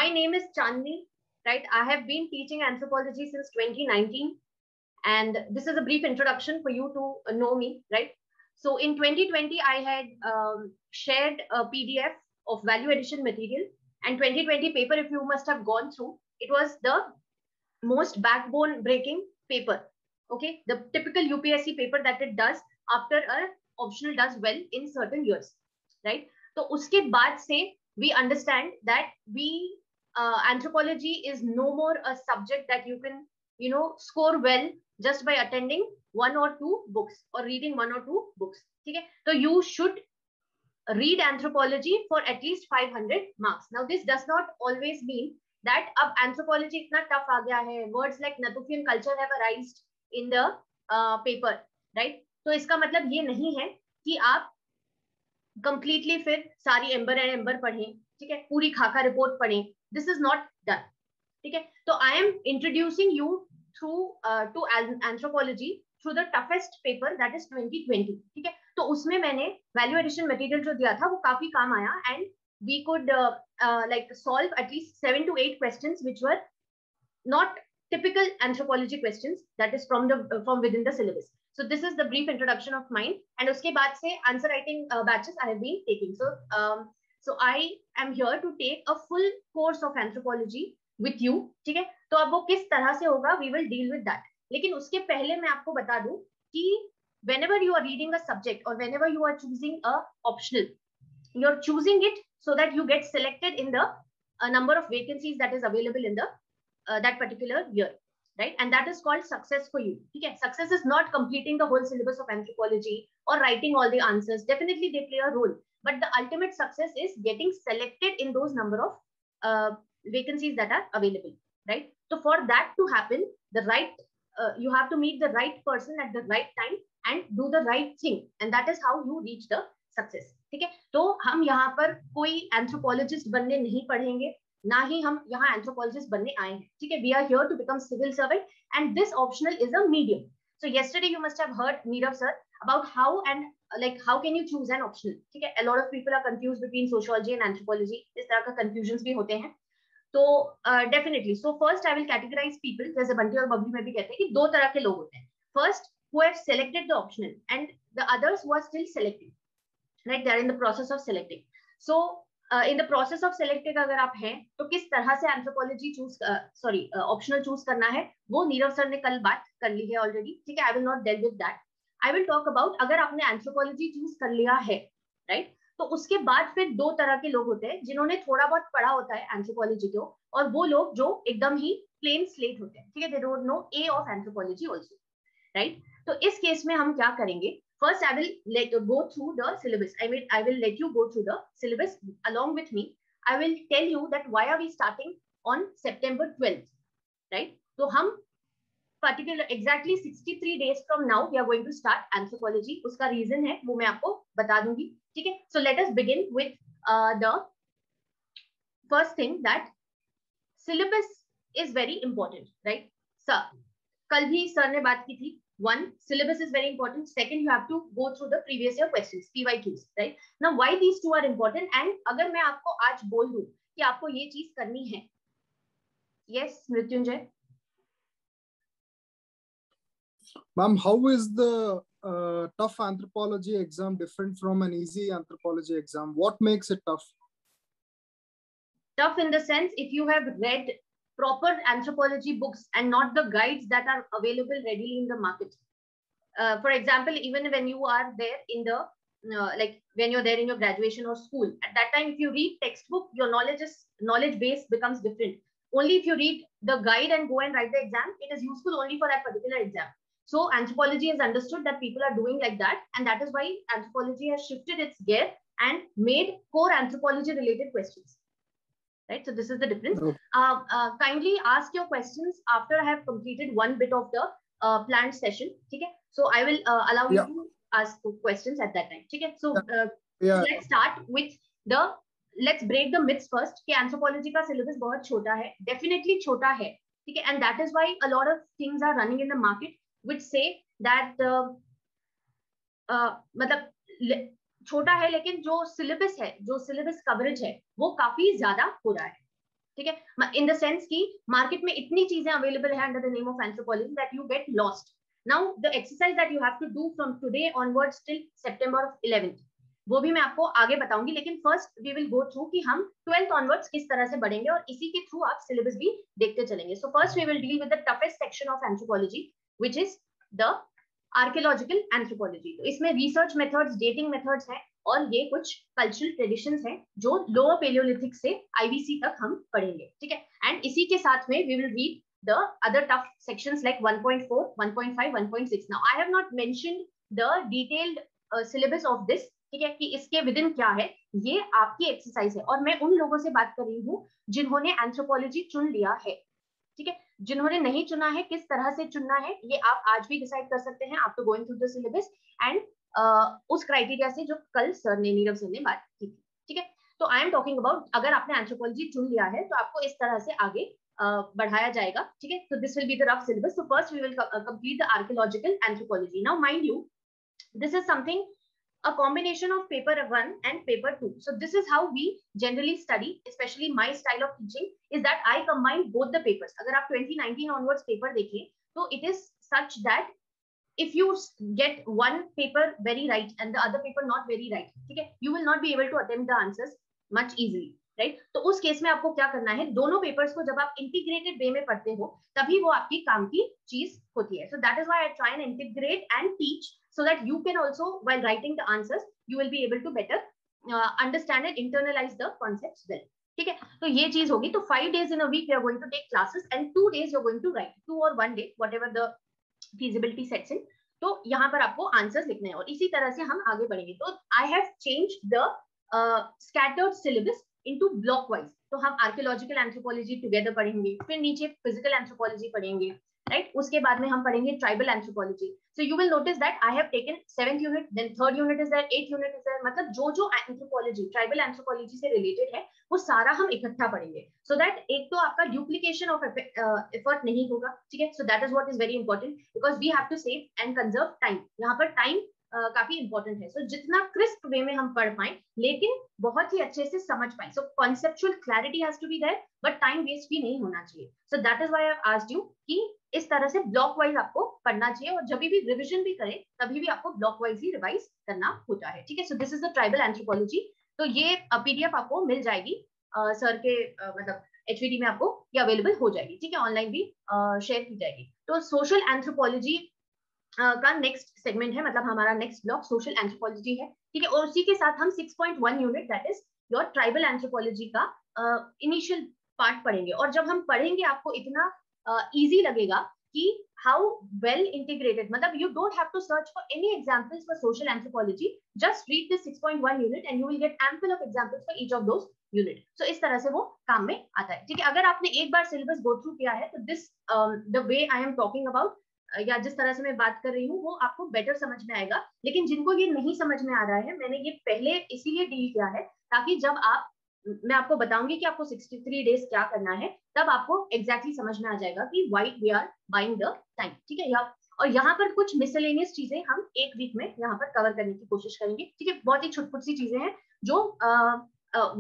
My name is Chandni, right? I have been teaching anthropology since 2019, and this is a brief introduction for you to know me, right? So in 2020, I had shared a PDF of value addition material, and 2020 paper, if you must have gone through, it was the most backbone breaking paper. Okay, the typical UPSC paper that it does after a optional does well in certain years, right? So uske baad se we understand that anthropology is no more a subject that you can score well just by attending one or two books or reading one or two books. Okay, so you should read anthropology for at least 500 marks. Now this does not always mean that अब anthropology इतना tough आ गया है, words like Natufian culture have arisen in the paper, right? तो इसका मतलब ये नहीं है कि आप completely फिर सारी एम्बर एंड एम्बर पढ़ें, ठीक है, पूरी खाका रिपोर्ट पढ़ें. This is not done. ठीक है, तो I am introducing you through to anthropology through the toughest paper that is 2020. ठीक है, तो उसमें मैंने वैल्यू एडिशन मटेरियल जो दिया था वो काफी काम आया, and we could like solve at least 7 to 8 questions which were not typical anthropology questions, that is from within the syllabus. So this is the brief introduction of mine, and uske baad se answer writing batches I have been taking. So I am here to take a full course of anthropology with you. ठीक है, तो अब वो किस तरह से होगा, we will deal with that. लेकिन उसके पहले मैं आपको बता दूं कि whenever you are reading a subject or whenever you are choosing a optional, you are choosing it so that you get selected in the number of vacancies that is available in the that particular year, right? And that is called success for you. Okay, success is not completing the whole syllabus of anthropology or writing all the answers. Definitely they play a role, but the ultimate success is getting selected in those number of vacancies that are available, right? So for that to happen, you have to meet the right person at the right time and do the right thing, and that is how you reach the success. ठीक है, तो हम यहाँ पर कोई anthropologist बनने नहीं पढ़ेंगे, ना ही हम यहाँ एंथ्रोपोलॉजिस्ट बनने आए हैं. ठीक है, we are here to become civil servant, and this optional is a medium. So yesterday you must have heard Nirav sir about how can you choose an optional. ठीक है, a lot of people are confused between sociology and anthropology. इस तरह का confusions भी होते हैं. तो definitely, so first I will categorize people, जैसे बंटी और बबली में भी कहते हैं कि दो तरह के लोग होते हैं. First, who have selected the optional, and the others who are still selecting, right? They are in the process of selecting. So in the process of selecting अगर आप हैं तो किस तरह से एंथ्रोपोलॉजी ऑप्शनल चूज करना है वो नीरव सर ने कल बात कर ली है ऑलरेडी. ठीक है, I will not deal with that. I will talk about अगर आपने एंथ्रोपोलॉजी चूज कर लिया है, राइट, तो उसके बाद फिर दो तरह के लोग होते हैं जिन्होंने थोड़ा बहुत पढ़ा होता है एंथ्रोपोलॉजी को, और वो लोग जो एकदम ही प्लेन स्लेट होते हैं. ठीक है, they don't know A of anthropology also, right. तो इस केस में हम क्या करेंगे, first I will go through the syllabus. I will let you go through the syllabus along with me. I will tell you that why are we starting on September 12th, right? So हम exactly 63 days from now we are going to start anthropology. उसका reason है वो मैं आपको बता दूंगी. ठीक है, so let us begin with the first thing, that syllabus is very important, right? Sir, कल भी सर ने बात की थी. One, syllabus is very important. Second, you have to go through the previous year questions, PYQs, right? Now, why these two are important? And अगर मैं आपको आज बोल दूं कि आपको ये चीज करनी है, yes, Mrityunjay. Ma'am, how is the tough anthropology exam different from an easy anthropology exam? What makes it tough? Tough in the sense, if you have read proper anthropology books and not the guides that are available readily in the market. For example, even when you are there in the when you're there in your graduation or school, at that time if you read textbook, your knowledge base becomes different. Only if you read the guide and go and write the exam, it is useful only for that particular exam. So anthropology has understood that people are doing like that, and that is why anthropology has shifted its gear and made core anthropology related questions. Right, so this is the difference. Kindly ask your questions after I have completed one bit of the planned session. Okay, so I will allow you to ask questions at that time. Okay, so let's start with let's break the myths first. कि anthropology का syllabus बहुत छोटा है, definitely छोटा है. ठीक है, and that is why a lot of things are running in the market which say that मतलब छोटा है, लेकिन जो सिलेबस है, जो सिलेबस कवरेज है वो काफी ज्यादा हो रहा है. ठीक है, इन द सेंस कि मार्केट में इतनी चीजें अवेलेबल है under the name of anthropology that you get lost. Now the exercise that you have to do from today onwards till September of 11th, वो भी मैं आपको आगे बताऊंगी, लेकिन first we will go through कि हम 12th ऑनवर्ड्स किस तरह से बढ़ेंगे और इसी के थ्रू आप सिलेबस भी देखते चलेंगे. So first we will deal with the toughest section of anthropology which is the archaeological anthropology. तो इसमें रिसर्च मेथड्स, डेटिंग मेथड्स हैं और ये कुछ कल्चरल ट्रेडिशंस हैं जो लोअर पेलियोलिथिक से आईवीसी तक हम पढ़ेंगे. ठीक है, एंड इसी के साथ में we will read the other tough sections like 1.4, 1.5, 1.6. Now I have not mentioned the detailed syllabus of this. ठीक है, कि इसके विदिन क्या है, ये आपकी एक्सरसाइज है और मैं उन लोगों से बात कर रही हूँ जिन्होंने एंथ्रोपोलॉजी चुन लिया है. ठीक है, जिन्होंने नहीं चुना है किस तरह से चुनना है ये आप आज भी डिसाइड कर सकते हैं after going through the syllabus and उस क्राइटेरिया से जो कल सर ने, नीरव सर ने बात की थी. ठीक है, तो आई एम टॉकिंग अबाउट अगर आपने एंथ्रोपोलॉजी चुन लिया है तो आपको इस तरह से आगे बढ़ाया जाएगा. ठीक है, so this will be the rough syllabus. So first we will complete the archaeological anthropology. Now mind you, this is something a combination of paper 1 and paper 2. So this is how we generally study, especially my style of teaching is that I combine both the papers. अगर आप 2019 onwards paper देखिए तो it is such that if you get one paper very right and the other paper not very right, ठीक है, you will not be able to attempt the answers much easily. Right, तो उस case में आपको क्या करना है, दोनों पेपर्स को जब आप इंटीग्रेटेड वे में पढ़ते हो तभी वो आपकी काम की चीज होती है. So that is why I try and integrate and teach so that you can also while writing the answers you will be able to better understand and internalise the concepts well. ठीक है, तो ये चीज होगी. तो 5 days in a week you are going to take classes and 2 days you are going to write, 2 or 1 day whatever the feasibility sets in. तो यहाँ पर आपको आंसर्स लिखने हैं और इसी तरह से हम आगे बढ़ेंगे. तो I have changed the scattered syllabus into block wise. तो हम आर्कियोलॉजिकल एंथ्रोपोलॉजी टुगेदर पढ़ेंगे, फिर नीचे फिजिकल एंथ्रोपोलॉजी पढ़ेंगे, राइट. उसके बाद में हम पढ़ेंगे tribal anthropology. So you will notice that I have taken 7th unit, then 3rd unit is there, 8th unit is there. मतलब जो जो एंथ्रोपोलॉजी, ट्राइबल एंथ्रोपोलॉजी से रिलेटेड है वो सारा हम इकट्ठा पढ़ेंगे सो दैट एक तो आपका ड्यूप्लीकेशन ऑफ एफर्ट नहीं होगा. ठीक है, so that is what is very important because we have to save and conserve time. यहाँ पर टाइम काफी इंपॉर्टेंट है. सो जितना क्रिस्प वे में हम पढ़ पाए लेकिन बहुत ही अच्छे से समझ पाए. So conceptual clarity has to be there but time waste भी नहीं होना चाहिए. So that is why I asked you कि इस तरह से ब्लॉक वाइज आपको पढ़ना चाहिए और जब भी रिविजन भी करें तभी भी आपको ब्लॉक वाइज ही रिवाइज करना होता है. ठीक है, so this is the tribal anthropology. तो ये पीडीएफ आपको मिल जाएगी सर के मतलब एचवीडी में आपको ये अवेलेबल हो जाएगी. ठीक है, ऑनलाइन भी शेयर की जाएगी. तो सोशल एंथ्रोपोलॉजी का नेक्स्ट सेगमेंट है, मतलब हमारा नेक्स्ट ब्लॉक सोशल एंथ्रोपोलॉजी है. ठीक है, और उसी के साथ हम 6.1 unit that is your tribal anthropology का इनिशियल पार्ट पढ़ेंगे. और जब हम पढ़ेंगे आपको इतना इजी लगेगा कि हाउ वेल इंटीग्रेटेड, मतलब you don't have to search for any examples for social anthropology, just read this 6.1 unit and you will get ample of examples for each of those unit. So इस तरह से वो काम में आता है. ठीक है, अगर आपने एक बार सिलेबस गो थ्रू किया है तो this the way I am talking about या जिस तरह से मैं बात कर रही हूँ वो आपको बेटर समझ में आएगा. लेकिन जिनको ये नहीं समझ में आ रहा है, मैंने ये पहले इसीलिए डील किया है ताकि जब आप, मैं आपको बताऊंगी कि आपको 63 डेज क्या करना है, तब आपको एग्जैक्टली समझ में आ जाएगा कि why we are buying the time. ठीक है, और यहाँ पर कुछ मिसलेनियस चीजें हम एक वीक में यहाँ पर कवर करने की कोशिश करेंगे. ठीक है, बहुत ही छुटपुट सी चीजें हैं जो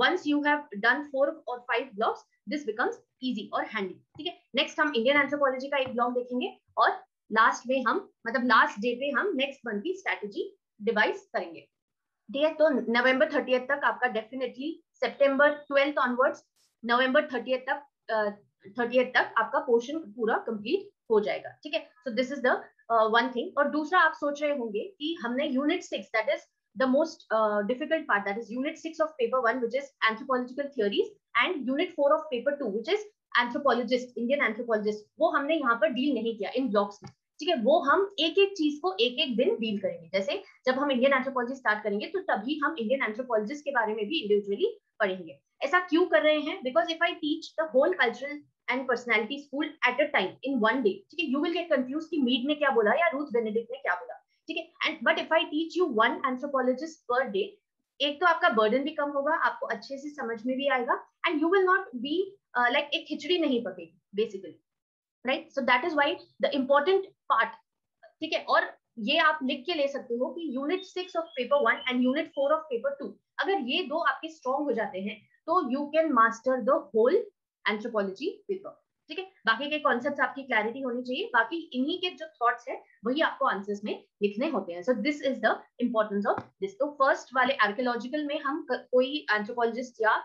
once you have done 4 or 5 blocks this becomes easy और handy. ठीक है, नेक्स्ट हम इंडियन एंथ्रोपोलॉजी का एक ब्लॉक देखेंगे और लास्ट में हम, मतलब लास्ट डे पे हम नेक्स्ट मंथ की स्ट्रैटेजी डिवाइस करेंगे. ठीक है, तो नवंबर 30th तक आपका डेफिनेटली, सितंबर 12th ऑनवर्ड्स नवंबर 30th तक आपका पोर्शन पूरा कंप्लीट हो जाएगा. ठीक है, so this is the one thing. और दूसरा आप सोच रहे होंगे कि हमने unit 6 that is the most difficult part, that is unit 6 of paper 1 which is anthropological theories and unit 4 of paper 2 which is anthropologist, Indian anthropologist, वो हमने यहाँ पर डील नहीं किया इन ब्लॉक्स में. ठीक है, वो हम एक एक चीज को एक एक दिन डील करेंगे. जैसे जब हम इंडियन एंथ्रोपोलॉजी स्टार्ट करेंगे तो तभी हम इंडियन एंथ्रोपोलॉजिस्ट के बारे में भी इंडिविजुअली पढ़ेंगे. ऐसा क्यों कर रहे हैं? Because if I teach the whole cultural and personality school at a time in one day, ठीक है, यू विल गेट कंफ्यूज कि मीड ने क्या बोला या रूथ बेनेडिक्ट ने क्या बोला. ठीक है, and but if I teach you one anthropologist per day, एक तो आपका बर्डन भी कम होगा, आपको अच्छे से समझ में भी आएगा and you will not be like एक खिचड़ी नहीं पकेगी basically, right. So that is why the important part. ठीक है, और ये आप लिख के ले सकते हो कि unit 6 of paper 1 and unit 4 of paper 2, अगर ये दो आपके स्ट्रॉन्ग हो जाते हैं तो you can master the whole anthropology paper. ठीक है, बाकी के कॉन्सेप्ट्स आपकी क्लैरिटी होनी चाहिए, बाकी इन्हीं के जो थॉट्स है वही आपको आंसर्स में लिखने होते हैं। So this is the importance of this. तो फर्स्ट वाले आर्कियोलॉजिकल में हम कोई एंथ्रोपोलॉजिस्ट या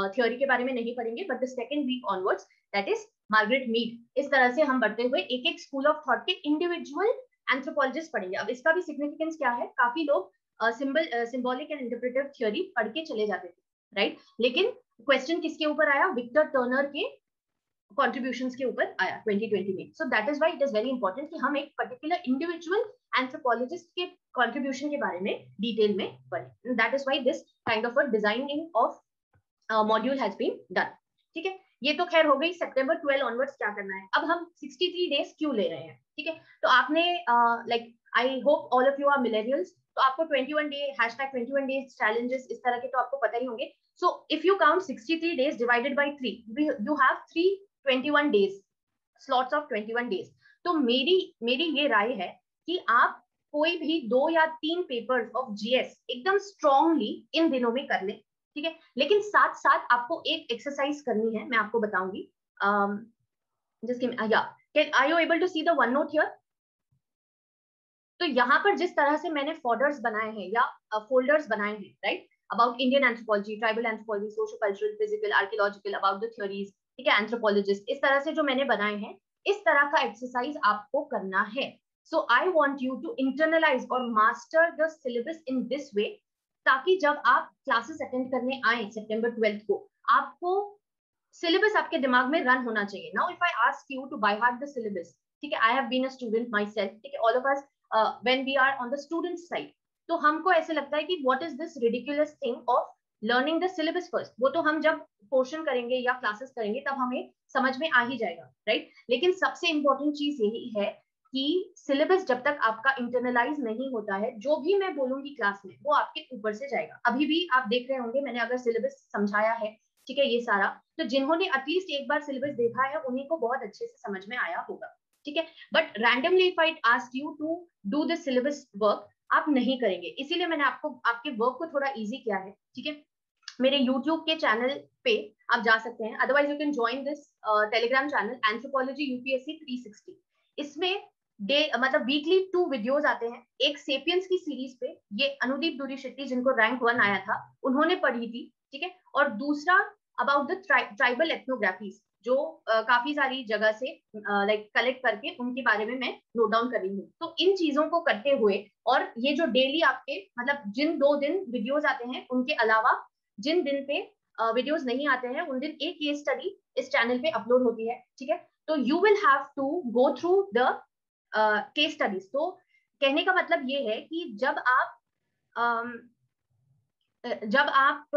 थ्योरी के बारे में नहीं पढ़ेंगे, but the second week onwards that is Margaret Mead. इस तरह से हम बढ़ते हुए एक एक स्कूल ऑफ थॉट के इंडिविजुअल एंथ्रोपोलॉजिस्ट पढ़ेंगे। अब इसका भी सिग्निफिकेंस क्या है, काफी लोग सिंबॉलिक एंड इंटरप्रेटिव थ्योरी पढ़ के चले जाते थे, राइट? लेकिन क्वेश्चन किसके ऊपर आया? विक्टर टर्नर के कॉन्ट्रीब्यूशंस के ऊपर आया 2020 में। So that is why it is very important कि हम एक पर्टिकुलर इंडिविजुअल एंथ्रोपोलॉजिस्ट के कॉन्ट्रीब्यूशन के बारे में डिटेल में पढ़ें। That is why this kind of a designing of module has been done. ठीक है, ये तो खैर हो गई सितंबर 12 ऑनवर्ड्स क्या करना है। अब हम 63 डेज क्यों ले रहे हैं? ठीक है, तो आपने like I hope all of you are millennials, तो आपको 21 डे #21 डेज चैलेंजेस इस तरह के तो आपको पता ही होंगे। So if you count 63 days divided by 3, you have 321 days, slots of 21 days. तो मेरी ये राय है कि आप कोई भी 2 या 3 पेपर्स ऑफ जीएस एकदम स्ट्रांगली इन दिनों में कर लें। ठीक है, लेकिन साथ साथ आपको एक एक्सरसाइज करनी है, मैं आपको बताऊंगी। Are you able to see the one note here? तो यहाँ पर जिस तरह से मैंने फोल्डर्स बनाए हैं या फोल्डर्स बनाए हैं, right, about Indian anthropology, tribal anthropology, socio cultural, physical, archaeological, about the theories, ठीक है, एंथ्रोपोलॉजिस्ट, इस तरह से जो मैंने बनाए हैं, इस तरह का एक्सरसाइज आपको करना है। So I want you to internalise और master the syllabus in this way, ताकि जब आप क्लासेस अटेंड करने आए सितंबर 12 को, आपको सिलेबस आपके दिमाग में रन होना चाहिए। Now if I ask you to by heart the syllabus, ठीक है, I have been a student myself, ठीक है, all of us when we are on the student side, तो हमको ऐसे लगता है कि what is this ridiculous thing of learning the syllabus first. वो तो हम जब पोर्शन करेंगे या क्लासेस करेंगे तब हमें समझ में आ ही जाएगा, राइट? लेकिन सबसे इंपॉर्टेंट चीज यही है कि सिलेबस जब तक आपका इंटरनलाइज नहीं होता है, जो भी मैं बोलूंगी क्लास में वो आपके ऊपर से जाएगा। अभी भी आप देख रहे होंगे मैंने अगर सिलेबस समझाया है, ठीक है, ये सारा, तो जिन्होंने एटलीस्ट एक बार सिलेबस देखा है उन्हीं को बहुत अच्छे से समझ में आया होगा, ठीक है। But randomly if I ask you to do this syllabus work, आप नहीं करेंगे। इसीलिए मैंने आपको आपके वर्क को थोड़ा इजी किया है, ठीक है। मेरे YouTube के चैनल पे आप जा सकते हैं, otherwise you can join this Telegram channel anthropology UPSC 360। इसमें मतलब वीकली 2 वीडियोस आते हैं। एक सेपियंस की सीरीज पे, ये अनुदीप दूरी शेट्टी जिनको रैंक 1 आया था उन्होंने पढ़ी थी, ठीक है। और दूसरा अबाउट द ट्राइबल एथनोग्राफीज, जो काफी सारी जगह से लाइक कलेक्ट करके उनके बारे में मैं नोट डाउन कर रही हूँ। तो इन चीजों को करते हुए, और ये जो डेली आपके मतलब जिन 2 दिन वीडियोस आते हैं उनके अलावा जिन दिन पे वीडियोस नहीं आते हैं उन दिन एक केस स्टडी इस चैनल पे अपलोड होती है, ठीक है। तो you will have to go through the case studies. तो कहने का मतलब ये है कि जब आप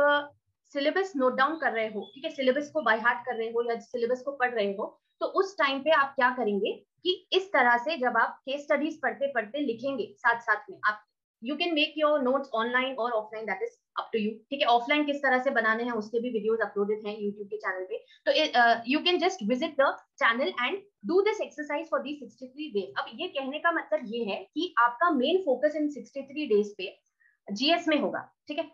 सिलेबस नोट डाउन कर रहे हो, ठीक है, सिलेबस को बाय हार्ट कर रहे हो या सिलेबस को पढ़ रहे हो, तो उस टाइम पे आप क्या करेंगे कि इस तरह से जब आप केस स्टडीज पढ़ते पढ़ते लिखेंगे साथ साथ में, आप you can make your notes online और offline, that is up to you, ठीक है। ऑफलाइन किस तरह से बनाने हैं उसके भी वीडियोस अपलोडेड हैं यूट्यूब के चैनल पे। तो you can just visit the channel and do this exercise for the 63 days. अब ये कहने का मतलब ये है कि आपका मेन फोकस इन 63 डेज पे जीएस में होगा, ठीक है।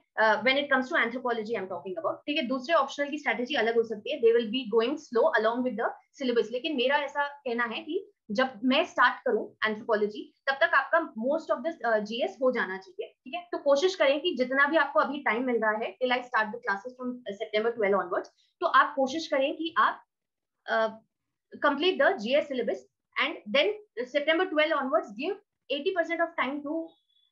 When it comes to anthropology I am talking about, ठीक है। दूसरे ऑप्शनल की स्ट्रेटेजी अलग हो सकती है, they will be going slow along with the syllabus. लेकिन मेरा ऐसा कहना है कि जब मैं स्टार्ट करूं एंथ्रोपोलॉजी तब तक आपका मोस्ट ऑफ द जीएस हो जाना चाहिए, ठीक है। तो कोशिश करें कि जितना भी आपको अभी टाइम मिल रहा है till I start the classes from September 12 onwards, तो आप कोशिश करें कि आप complete the GS syllabus and then September 12 onwards give 80% of time to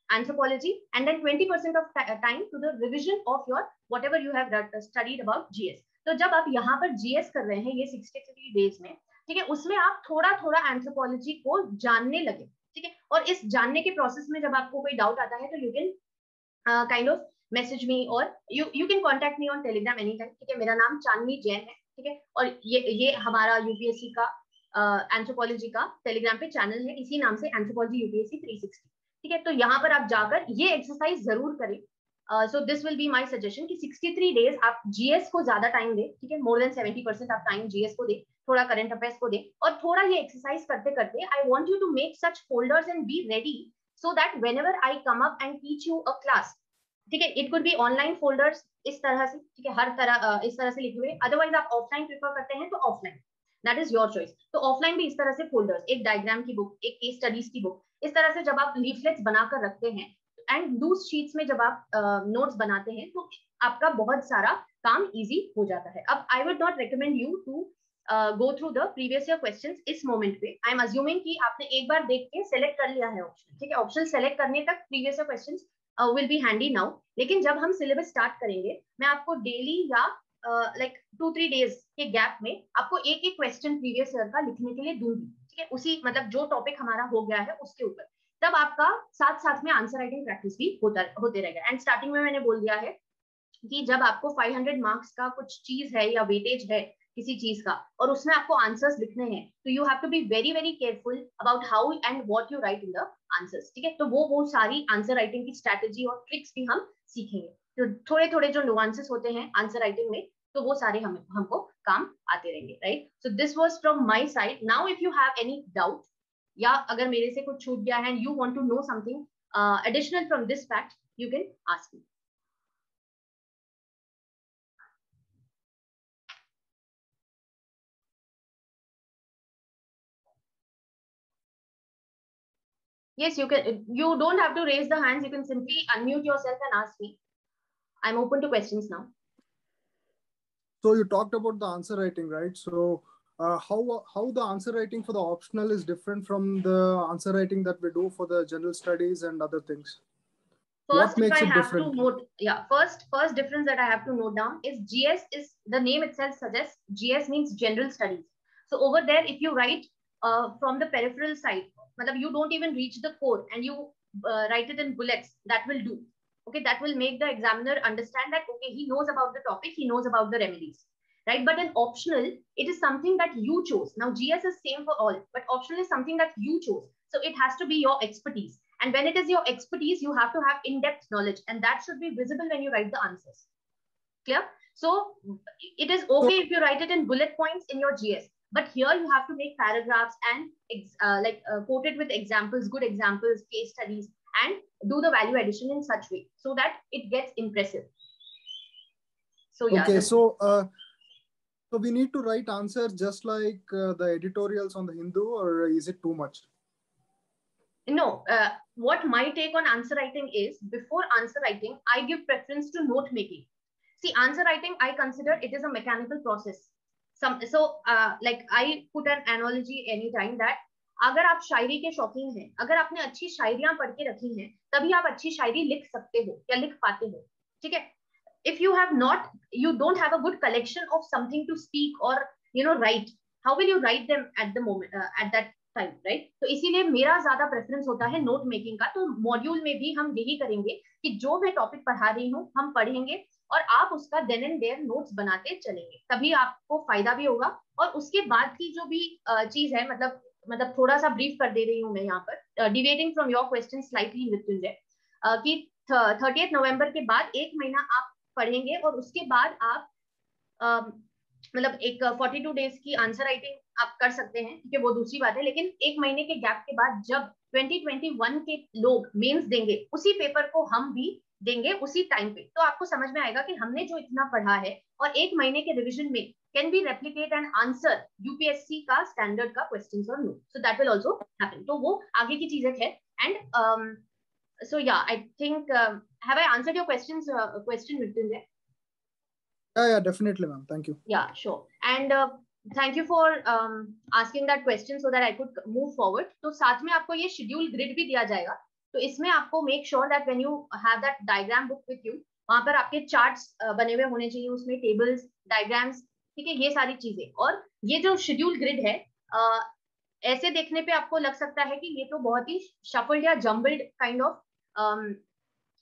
anthropology and then 20% of time to the revision of your whatever you have studied about GS. तो जब आप यहाँ पर GS कर रहे हैं ये 63 डेज में, ठीक है, उसमें आप थोड़ा थोड़ा एंथ्रोपोलॉजी को जानने लगे, ठीक है। और इस जानने के प्रोसेस में जब आपको कोई डाउट आता है तो you can kind of message me और you can contact me on Telegram any time, ठीक है। मेरा नाम चांदनी जैन है, ठीक है। और ये हमारा यूपीएससी का एंथ्रोपोलॉजी का टेलीग्राम पे चैनल है, इसी नाम से एंथ्रोपोलॉजी यूपीएससी 360, ठीक है। तो यहाँ पर आप जाकर ये एक्सरसाइज जरूर करें। So this will be my suggestion कि 63 डेज आप जीएस को ज्यादा टाइम दे, ठीक है। मोर देन 70% आप टाइम जीएस को दे, थोड़ा करंट अफेयर्स को दे, और थोड़ा ये एक्सरसाइज करते करते I want you to make such folders and be ready so that whenever I come up and teach you a class, ठीक है, it could be online folders इस तरह से, ठीक है, हर तरह इस तरह से लिखे हुए। अदरवाइज आप ऑफलाइन प्रेफर करते हैं तो offline, that is your choice. तो ऑफलाइन भी इस तरह से फोल्डर्स, एक डायग्राम की बुक, एक केस स्टडीज की बुक, इस तरह से जब आप लीफलेट्स बनाकर रखते हैं एंड लूज शीट्स में जब आप नोट्स बनाते हैं तो आपका बहुत सारा काम इजी हो जाता है। अब I would not recommend you to go through the previous year questions इस मोमेंट पे। आई एम अज्यूमिंग कि आपने एक बार देख के सेलेक्ट कर लिया है ऑप्शन, ठीक है, ऑप्शन सेलेक्ट करने तक previous year questions will be handy now. लेकिन जब हम सिलेबस स्टार्ट करेंगे, मैं आपको डेली या लाइक 2-3 डेज के गैप में आपको एक एक क्वेश्चन प्रीवियस ईयर का लिखने के लिए दूंगी, ठीक है, उसी मतलब जो टॉपिक हमारा हो गया है उसके ऊपर। तब आपका साथ साथ में आंसर राइटिंग प्रैक्टिस भी होते रहेगा। एंड स्टार्टिंग में मैंने बोल दिया है कि जब आपको 500 मार्क्स का कुछ चीज है या वेटेज है किसी चीज का और उसमें आपको आंसर्स लिखने हैं, तो you have to be very very careful about how and what you write in the answers, ठीक है। तो वो सारी आंसर राइटिंग की स्ट्रैटेजी और ट्रिक्स भी हम सीखेंगे। तो थोड़े थोड़े जो नुआंसेस होते हैं आंसर राइटिंग में, तो वो सारे हमको काम आते रहेंगे, right. So this was from my side. Now if you have any doubt या अगर मेरे से कुछ छूट गया है and you want to know something additional from this fact, you can ask me. Yes, you can. You don't have to raise the hands. You can simply unmute yourself and ask me. I'm open to questions now. So you talked about the answer writing, right? So how the answer writing for the optional is different from the answer writing that we do for the general studies and other things? First, What if makes I it have different? to note, yeah, first difference that I have to note down is GS is the name itself suggests GS means general studies. So over there, if you write from the peripheral side, you don't even reach the core and you write it in bullets, that will do. Okay, that will make the examiner understand that okay, he knows about the topic, he knows about the remedies, right? But in optional, it is something that you chose. Now GS is same for all, but optional is something that you chose. So it has to be your expertise. And when it is your expertise, you have to have in-depth knowledge, and that should be visible when you write the answers. Clear? So it is okay if you write it in bullet points in your GS, but here you have to make paragraphs and quote it with examples, good examples, case studies, and do the value addition in such way so that it gets impressive. So yeah. Okay, so we need to write answers just like the editorials on the Hindu, or is it too much? No, what my take on answer writing is, before answer writing, I give preference to note making. See, answer writing, I consider it is a mechanical process. Like I put an analogy anytime that अगर आप शायरी के शौकीन हैं, अगर आपने अच्छी शायरियां पढ़ के रखी हैं, तभी आप अच्छी शायरी लिख सकते हो या लिख पाते हो, ठीक है। If you have not, you don't have a good collection of something to speak or write, how will you write them at the moment, at that time, right. तो इसीलिए मेरा ज्यादा प्रेफरेंस होता है नोट मेकिंग का। तो module में भी हम यही करेंगे कि जो मैं टॉपिक पढ़ा रही हूँ हम पढ़ेंगे और आप उसका देन एंड देयर नोट्स बनाते चलेंगे, तभी आपको फायदा भी होगा। और उसके बाद की जो भी चीज है, मतलब थोड़ा सा ब्रीफ कर दे रही हूँ मैं यहाँ पर, deviating from your question slightly Mrityunjay, कि 30 नवंबर के बाद 1 महीना आप पढ़ेंगे और उसके बाद आप एक 42 डेज की आंसर राइटिंग आप कर सकते हैं, ठीक है, वो दूसरी बात है। लेकिन 1 महीने के गैप के बाद जब 2021 के लोग मेंस देंगे, उसी पेपर को हम भी देंगे उसी टाइम पे, तो आपको समझ में आएगा कि हमने जो इतना पढ़ा है और 1 महीने के रिविजन में can be replicate and answer UPSC का स्टैंडर्ड का क्वेश्चंस और no, so that will also happen. तो वो आगे की चीजें है। And so yeah, I think have I answered your question Mrityunjay? Yeah, definitely, ma'am. Thank you. Yeah, sure. And thank you for asking that question so that I could move forward. तो साथ में आपको ये schedule grid भी दिया जाएगा, तो इसमें आपको make sure that when you have that diagram book with you, वहां पर आपके चार्ट्स बने हुए होने चाहिए, उसमें टेबल्स, डायग्राम्स, ठीक है, ये सारी चीजें। और ये जो शेड्यूल ग्रिड है, ऐसे देखने पे आपको लग सकता है कि ये तो बहुत ही शफल्ड या जम्बल्ड काइंड ऑफ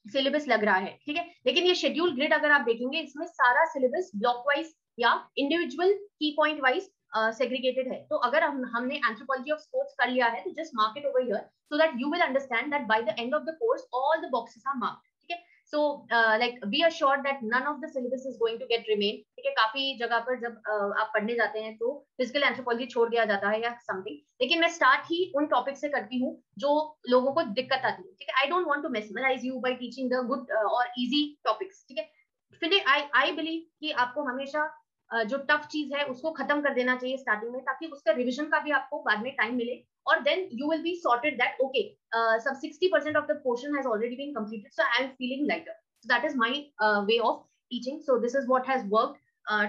सिलेबस लग रहा है, ठीक है, लेकिन ये शेड्यूल ग्रिड अगर आप देखेंगे, इसमें सारा सिलेबस ब्लॉक वाइज या इंडिविजुअल की पॉइंट वाइज सेग्रीगेटेड है। तो अगर हमने एंथ्रोपोलॉजी ऑफ स्पोर्ट्स कर लिया है, तो just mark it over here so that you will understand that by the end of the course all the boxes are marked, ठीक है। So like be assured that none of the syllabus is going to get remain. ठीक है, काफी जगह पर जब आप पढ़ने जाते हैं तो फिजिकल एंथ्रोपोलॉजी छोड़ दिया जाता है या समथिंग, लेकिन मैं स्टार्ट ही उन टॉपिक से करती हूँ जो लोगों को दिक्कत आती है. ठीक है, I don't want to mesmerize you by teaching the good और इजी टॉपिक्स. ठीक है, फिर आई बिलीव कि आपको हमेशा जो टफ चीज है उसको खत्म कर देना चाहिए स्टार्टिंग में, ताकि उसका रिविजन का भी आपको बाद में टाइम मिले, और then you will be sorted that okay, some 60% of the portion has already been completed, so I am feeling lighter. So that is my way of teaching. So this is what has worked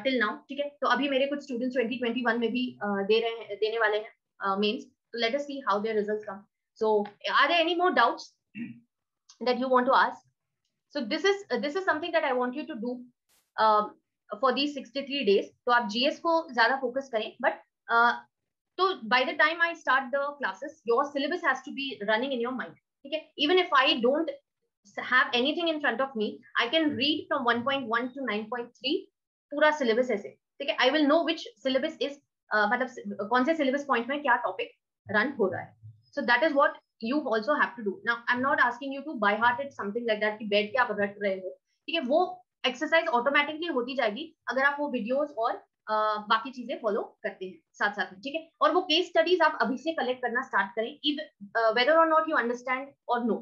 till now. ठीक है, तो अभी मेरे कुछ students 2021 में भी देने वाले हैं mains. So let us see how their results come. So are there any more doubts that you want to ask? So this is something that I want you to do for these 63 days. तो आप GS को ज्यादा focus करें, but so by the time I start the classes, your syllabus has to be running in your mind. Okay, even if I don't have anything in front of me, I can read from 1.1 to 9.3 पूरा syllabus ऐसे. ठीक है, I will know which syllabus is मतलब कौन से syllabus point में क्या topic run हो रहा है. So that is what you also have to do. Now I'm not asking you to by heart it something like that कि बैठ के आप रट रहे हो. ठीक है, वो exercise automatically होती जाएगी अगर आप वो videos और बाकी चीजें फॉलो करते हैं साथ साथ में. ठीक है, और वो केस स्टडीज आप अभी से कलेक्ट करना स्टार्ट करें, whether or not you understand or no,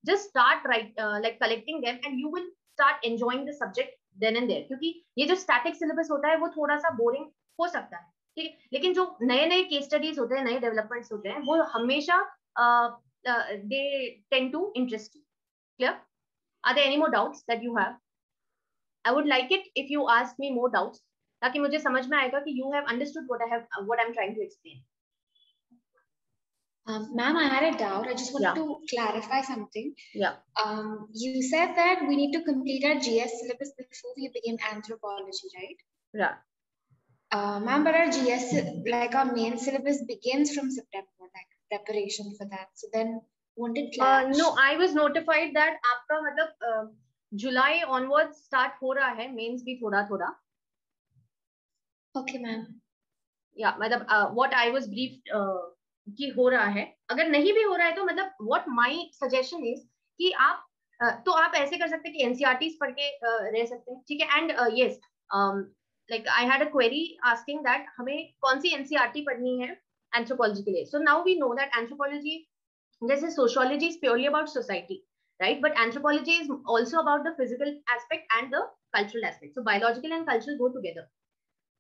just start like collecting them and you will start enjoying the subject then and there. क्योंकि ये जो स्टैटिक सिलेबस होता है वो थोड़ा सा बोरिंग हो सकता है. ठीक है, लेकिन जो नए नए केस स्टडीज होते हैं, नए डेवलपमेंट्स होते हैं, वो हमेशा they tend to interest you. Clear? Are there any more doubts that you have? I would like it if you ask me more doubts, ताकि मुझे समझ में आएगा कि you have understood what I'm trying to explain. Ma'am, I had a doubt. I just wanted to clarify something. Yeah. You said that we need to complete our GS syllabus before we begin anthropology, right? Yeah. Ma'am, but our GS, like our main syllabus begins from September, like preparation for that. So then, won't it clash? No, I was notified that आपका मतलब July onwards start हो रहा है, mains भी थोड़ा थोड़ा. Okay, ma'am. Yeah, मतलब what I was briefed कि हो रहा है. अगर नहीं भी हो रहा है तो मतलब what my suggestion is कि आप तो आप ऐसे कर सकते हैं कि NCERTs पढ़ के रह सकते हैं. ठीक है, and yes, like I had a query asking that हमें कौन सी NCERT पढ़नी है anthropology के लिए. So now we know that anthropology, जैसे sociology is purely about society, right? But anthropology is also about the physical aspect and the cultural aspect. So biological and cultural go together.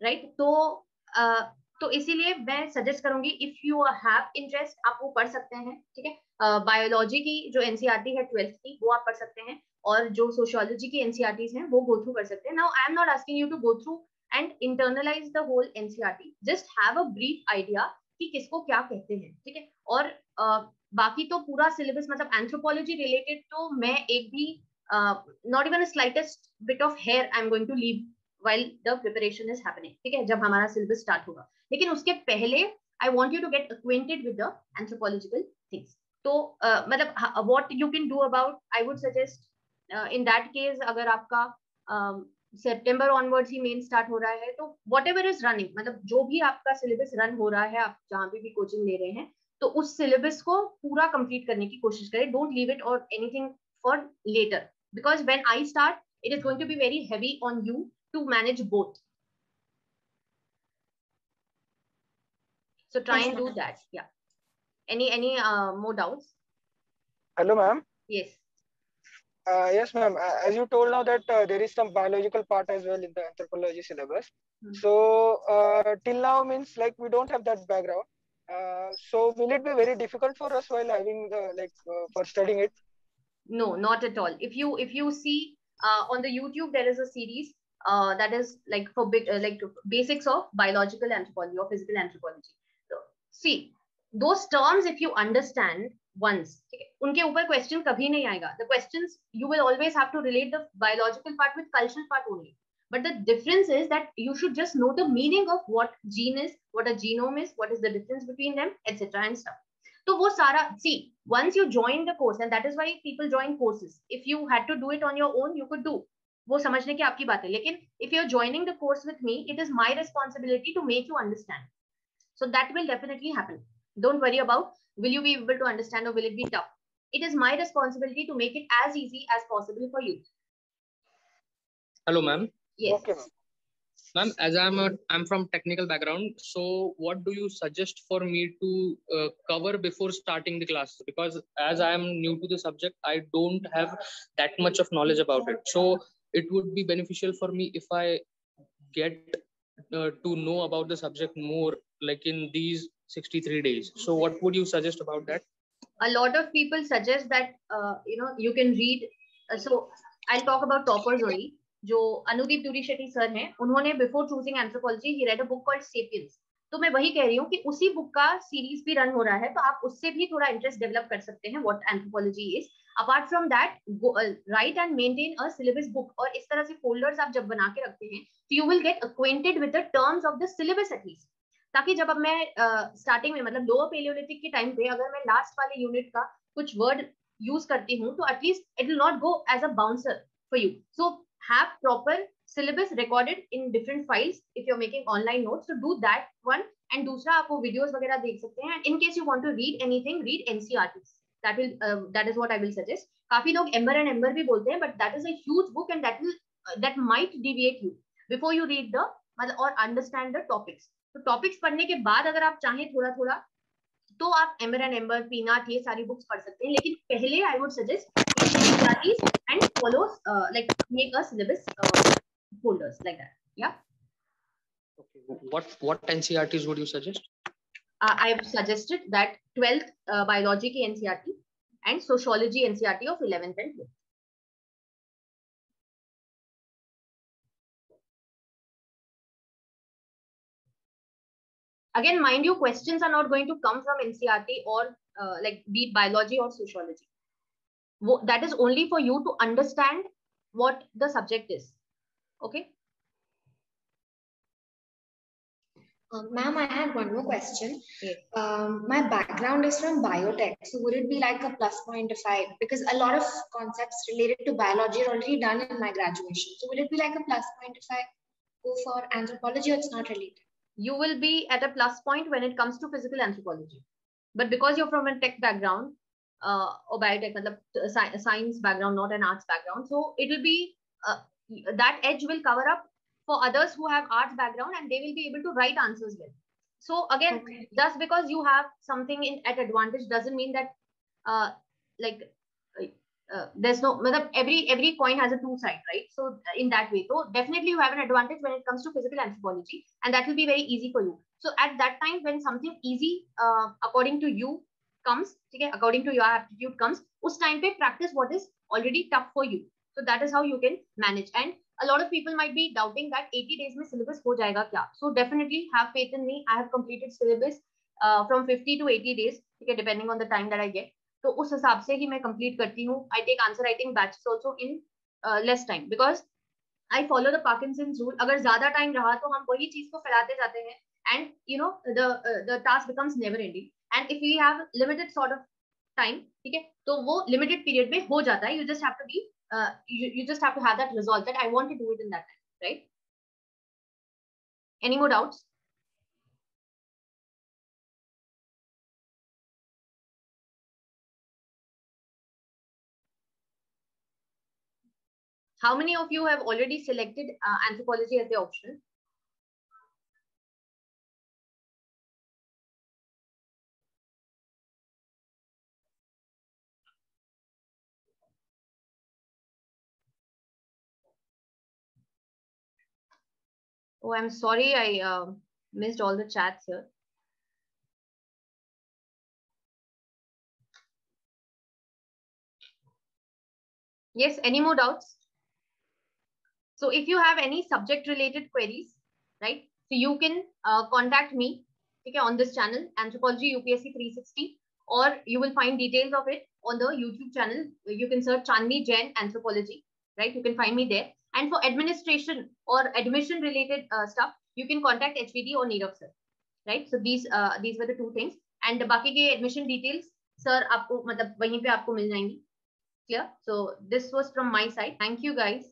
Right, तो इसीलिए मैं suggest करूंगी if you have interest आप वो पढ़ सकते हैं. ठीक है, बायोलॉजी की जो एनसीईआरटी है 12th की वो आप पढ़ सकते हैं, और जो सोशियोलॉजी की एनसीईआरटीज हैं वो गो थ्रू कर सकते हैं. Now I am not asking you to go through and internalise the whole NCERT, just have a brief idea कि किसको क्या कहते हैं. ठीक है, और बाकी तो पूरा सिलेबस मतलब एंथ्रोपोलॉजी रिलेटेड तो मैं एक भी not even a slightest bit of hair I am going to leave while the preparation is happening. ठीक है, जब हमारा syllabus start होगा, लेकिन उसके पहले I want you to get acquainted with the anthropological things. तो मतलब what you can do about, I would suggest in that case अगर आपका September onwards ही main start हो रहा है तो whatever is running, मतलब जो भी आपका syllabus run हो रहा है, आप जहाँ भी coaching ले रहे हैं, तो उस syllabus को पूरा complete करने की कोशिश करें. Don't leave it or anything for later, because when I start it is going to be very heavy on you to manage both. So try and do that. Yeah. Any more doubts? Hello, ma'am. Yes. Yes, ma'am. As you told now that there is some biological part as well in the anthropology syllabus. So till now means like we don't have that background. So will it be very difficult for us while having for studying it? No, not at all. If you see on the YouTube there is a series that is like for like basics of biological anthropology or physical anthropology. So see those terms, if you understand once, उनके ऊपर question कभी नहीं आएगा. The questions you will always have to relate the biological part with cultural part only. But the difference is that you should just know the meaning of what gene is, what a genome is, what is the difference between them, etc. and stuff. तो वो सारा see once you join the course, and that is why people join courses. If you had to do it on your own, you could do. वो समझने की आपकी बात है, लेकिन if you're joining the course with me, it is my responsibility to make you understand. So that will definitely happen. Don't worry about will you be able to understand or will it be tough. it is my responsibility to make it as easy as possible for you. Hello, ma'am. Yes. Okay, ma'am. Ma'am, as I'm from technical background, so what do you suggest for me to cover before starting the class? Because as I am new to the subject, I don't have that much of knowledge about it. So it would be beneficial for me if I get to know about the subject more, like in these 63 days. So what would you suggest about that? A lot of people suggest that you can read. So I'll talk about toppers only. जो अनुदीप दूरी Shetty sir हैं, उन्होंने before choosing anthropology he red a book called sapiens. तो मैं वही कह रही हूँ कि उसी बुक का सीरीज भी रन हो रहा है, तो आप उससे भी थोड़ा इंटरेस्ट डेवलप कर सकते हैं what anthropology is. Apart from that, right and maintain a syllabus book, और इस तरह से फोल्डर्स आप जब बना के रखते हैं तो you will gate acquainted with the terms of the syllabus at least, ताकि जब अब मैं स्टार्टिंग में मतलब लोअर पेलियोलिथिक के टाइम पे अगर मैं लास्ट वाले यूनिट का कुछ वर्ड यूज करती हूँ तो at least it will not go as a bouncer for you. So have proper syllabus recorded in different files if you're making online notes, so do that one. And दूसरा, आप वो videos वगैरह देख सकते हैं. And in case you want to read anything, read NCERTs. That is what I will suggest. काफी लोग Ember and Ember भी बोलते हैं, but that is a huge book and that might deviate you before you read the मतलब और understand the topics. तो topics पढ़ने के बाद अगर आप चाहें थोड़ा थोड़ा, तो आप Ember and Ember, PNAT, ये सारी बुक्स पढ़ सकते हैं. लेकिन पहले I would suggest NCERTs and follows like make a syllabus folders like that. Yeah. Okay. What NCERTs would you suggest? I've suggested that 12th biology ki NCERT and sociology NCERT of 11th and 12th. Again, mind you, questions are not going to come from NCERT or like be it biology or sociology. That is only for you to understand what the subject is. Okay. Ma'am, I had one more question. Yes. My background is from biotech, so would it be like a plus point if because a lot of concepts related to biology are already done in my graduation, so would it be like a plus point if I go for anthropology, or it's not related? You will be at a plus point when it comes to physical anthropology, but because you're from a tech background or biotech, science background, not an arts background, so it will be that edge will cover up for others who have arts background, and they will be able to write answers well. So again, okay, just because you have something at advantage doesn't mean that there's no, every coin has a two side, right? So in that way, so definitely you have an advantage when it comes to physical anthropology, and that will be very easy for you. So at that time, when something easy according to you comes, okay, according to your aptitude comes, us time pe practice what is already tough for you. So that is how you can manage. And a lot of people might be doubting that 80 days mein syllabus ho jayega kya? So definitely have faith in me. I have completed syllabus from 50 to 80 days, okay, depending on the time that I get. तो उस हिसाब से ही मैं complete करती हूँ. I take answer writing batches also in less time because I follow the Parkinson's rule. अगर ज्यादा time रहा तो हम वही चीज को फैलाते जाते हैं, and you know the task becomes never ending. And if we have limited sort of time, ठीक है, तो वो लिमिटेड पीरियड में हो जाता है. You just have to be you just have to have that resolve that I want to do it in that time, right? Any more doubts? How many of you have already selected anthropology as the option? Oh, I'm sorry, I missed all the chats here. Yes, any more doubts? So if you have any subject related queries, right, so you can contact me, okay, on this channel, Anthropology UPSC 360, or you will find details of it on the YouTube channel. You can search Chandni Jain Anthropology, right? You can find me there. And for administration or admission related stuff, you can contact HVD or Nirav sir, right? So these were the two things. And बाकी के admission details, sir, आपको मतलब वहीं पे आपको मिल जाएंगी. Clear? So this was from my side. Thank you guys.